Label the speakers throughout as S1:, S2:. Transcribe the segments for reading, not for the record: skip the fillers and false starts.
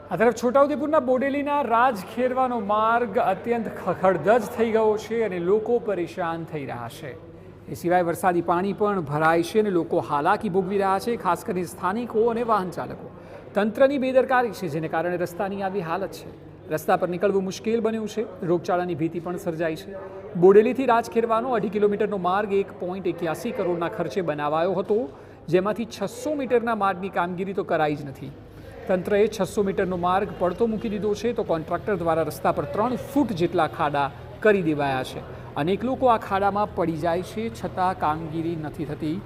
S1: આ તરફ છોટાઉદેપુરના બોડેલીના રાજખેરવાનો માર્ગ અત્યંત ખખડધજ થઈ ગયો છે અને લોકો પરેશાન થઈ રહ્યા છે। એ સિવાય વરસાદી પાણી પણ ભરાય છે અને લોકો હાલાકી ભોગવી રહ્યા છે, ખાસ કરીને સ્થાનિકો અને વાહન ચાલકો। તંત્રની બેદરકારી છે, જેને કારણે રસ્તાની આવી હાલત છે। રસ્તા પર નીકળવું મુશ્કેલ બન્યું છે, રોગચાળાની ભીતિ પણ સર્જાઈ છે। બોડેલીથી રાજખેરવાનો 2.5 કિલોમીટરનો માર્ગ 1.81 કરોડના ખર્ચે બનાવાયો હતો, જેમાંથી 600 મીટરના માર્ગની કામગીરી તો કરાઈ જ નથી। તંત્રએ 600 મીટરનો માર્ગ પડતો મૂકી દીધો છે, તો કોન્ટ્રાક્ટર દ્વારા રસ્તા પર 3 ફૂટ જેટલા ખાડા કરી દેવાયા છે। અનેક લોકો આ ખાડામાં પડી જાય છે, છતાં કામગીરી નથી થતી।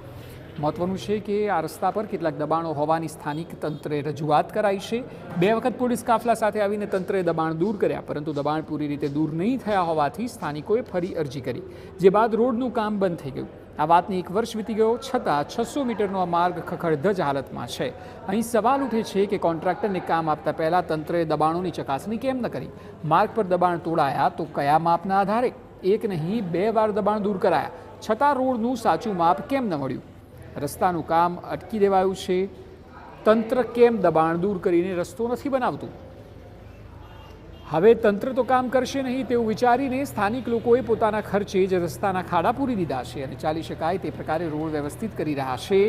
S1: મહત્વનું છે કે આ રસ્તા પર કેટલાક દબાણો હોવાની સ્થાનિક તંત્રે રજૂઆત કરાઈ છે। 2 વખત પોલીસ કાફલા સાથે આવીને તંત્રએ દબાણ દૂર કર્યા, પરંતુ દબાણ પૂરી રીતે દૂર નહીં થયા હોવાથી સ્થાનિકોએ ફરી અરજી કરી, જે બાદ રોડનું કામ બંધ થઈ ગયું। આ વાતને 1 વર્ષ વીતી ગયો, છતાં 600 મીટરનો આ માર્ગ ખખડધજ હાલતમાં છે। અહીં સવાલ ઉઠે છે કે કોન્ટ્રાક્ટરને કામ આપતા પહેલાં તંત્રએ દબાણોની ચકાસણી કેમ ન કરી? માર્ગ પર દબાણ તોડાયા તો કયા માપના આધારે? 1 નહીં 2 વાર દબાણ દૂર કરાયા, છતાં રોડનું સાચું માપ કેમ ન મળ્યું? રસ્તાનું કામ અટકી દેવાયું છે। તંત્ર કેમ દબાણ દૂર કરીને રસ્તો નથી બનાવતું? હવે તંત્ર તો કામ કરશે નહીં તેવું વિચારીને સ્થાનિક લોકોએ પોતાના ખર્ચે જ રસ્તાના ખાડા પૂરી દીધા છે અને ચાલી શકાય તે પ્રકારે રોડ વ્યવસ્થિત કરી રહ્યા છે।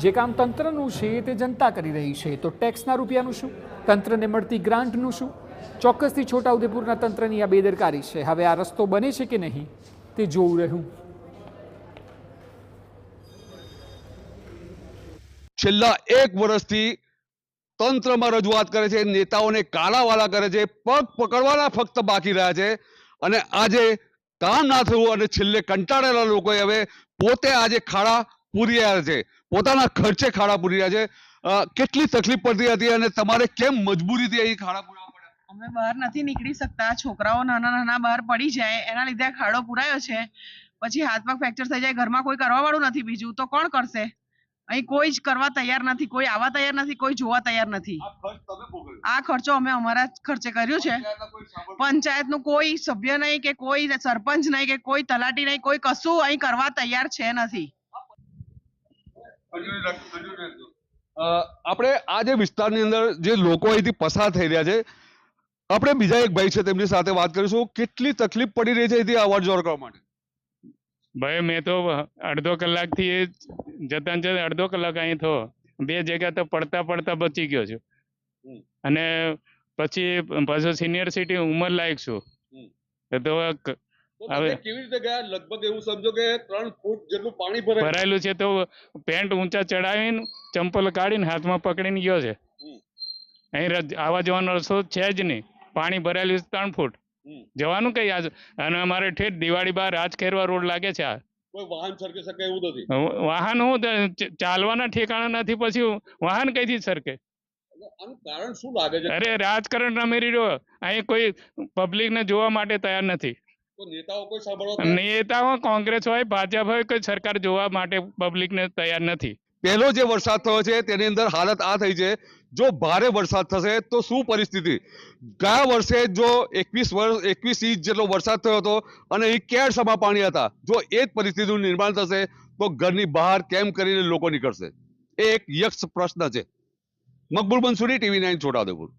S1: જે કામ તંત્રનું છે તે જનતા કરી રહી છે, તો ટેક્સના રૂપિયાનું શું? તંત્રને મળતી ગ્રાન્ટનું શું? ચોક્કસથી છોટાઉદેપુરના તંત્રની આ બેદરકારી છે। હવે આ રસ્તો બને છે કે નહીં તે જોવું રહ્યું।
S2: છેલ્લા 1 વર્ષથી તંત્રમાં રજૂઆત કરે છે, નેતાઓને કાલાવાલા કરે છે, પગ પકડવાના ફક્ત બાકી રહ્યા છે અને આજે કામ ના થયું અને છેલ્લે કંટાળેલા લોકોએ હવે પોતે આજે ખાડા પૂરી રહ્યા છે, પોતાના ખર્ચે ખાડા પૂરી રહ્યા છે। કેટલી તકલીફ પડતી હતી અને તમારે કેમ મજબૂરીથી અહીં ખાડા પૂરવા પડ્યા?
S3: અમે બહાર નથી નીકળી શકતા, છોકરાઓ નાના નાના બહાર પડી જાય એના લીધે આ ખાડો પુરાયો છે। પછી હાથ પગ ફ્રેક્ચર થઈ જાય, ઘરમાં કોઈ કરવા વાળું નથી, બીજું તો કોણ કરશે? અહીં કોઈ જ કરવા તૈયાર નથી, કોઈ આવવા તૈયાર નથી, કોઈ જોવા તૈયાર નથી। આ ખર્ચો અમે અમારા ખર્ચે કર્યું છે। પંચાયતનું કોઈ સભ્ય નહીં કે કોઈ સરપંચ નહીં કે કોઈ તલાટી નહીં, કોઈ કશું અહીં કરવા તૈયાર છે નથી।
S2: આપણે આ જે વિસ્તારની અંદર જે લોકો અહીંથી પસાર થઈ રહ્યા છે, આપણે બીજા એક ભાઈ છે તેમની સાથે વાત કરીશું। કેટલી તકલીફ પડી રહી છે અહીંથી અવર જવર કરવા માટે?
S4: ભાઈ મેં તો અડધો કલાકથી જતા જતા અડધો કલાક અહીં થયો, 2 જગ્યા તો પડતા પડતા બચી ગયો છું અને પછી પાછો સિનિયર સિટી ઉંમર લાયક છું તો
S2: હવે કેવી રીતે ગયા? લગભગ એવું સમજો કે 3 ફૂટ જેટલું પાણી
S4: ભરાયેલું છે, તો પેન્ટ ઊંચા ચડાવીને ચંપલ કાઢીને હાથમાં પકડીને ગયો છે। અહીં આવા જવાનો રસ્તો છે જ નહીં, પાણી ભરાયેલું 3 ફૂટ, જવાનું કઈ? અને અમારે ઠેઠ દિવાળી બહાર રાજખેરવા રોડ લાગે છે। આ
S2: કોઈ વાહન સરકી શકે એવું નથી?
S4: વાહન હું ચાલવાના ઠેકાણા નથી, પછી વાહન કઈથી સરકે?
S2: આનું કારણ શું લાગે છે?
S4: અરે રાજકારણ રમી રહ્યો, અહીં કોઈ પબ્લિક ને જોવા માટે તૈયાર નથી।
S2: તો નેતાઓ કોઈ સાંભળવા?
S4: નેતાઓ કોંગ્રેસ હોય ભાજપ હોય, કોઈ સરકાર જોવા માટે પબ્લિક ને તૈયાર નથી।
S2: પહેલો જે વરસાદ થયો છે તેની અંદર હાલત આ થઈ છે, જો ભારે વરસાદ થશે તો શું પરિસ્થિતિ? ગયા વર્ષે જો 21 ઇંચ જેટલો વરસાદ થયો હતો અને અહીં કેળસમા પાણી હતા, જો એ જ પરિસ્થિતિનું નિર્માણ થશે તો ઘરની બહાર કેમ કરીને લોકો નીકળશે? એ એક યક્ષ પ્રશ્ન છે। મકબૂલ મંસૂરી, TV9 છોટાઉદેપુર।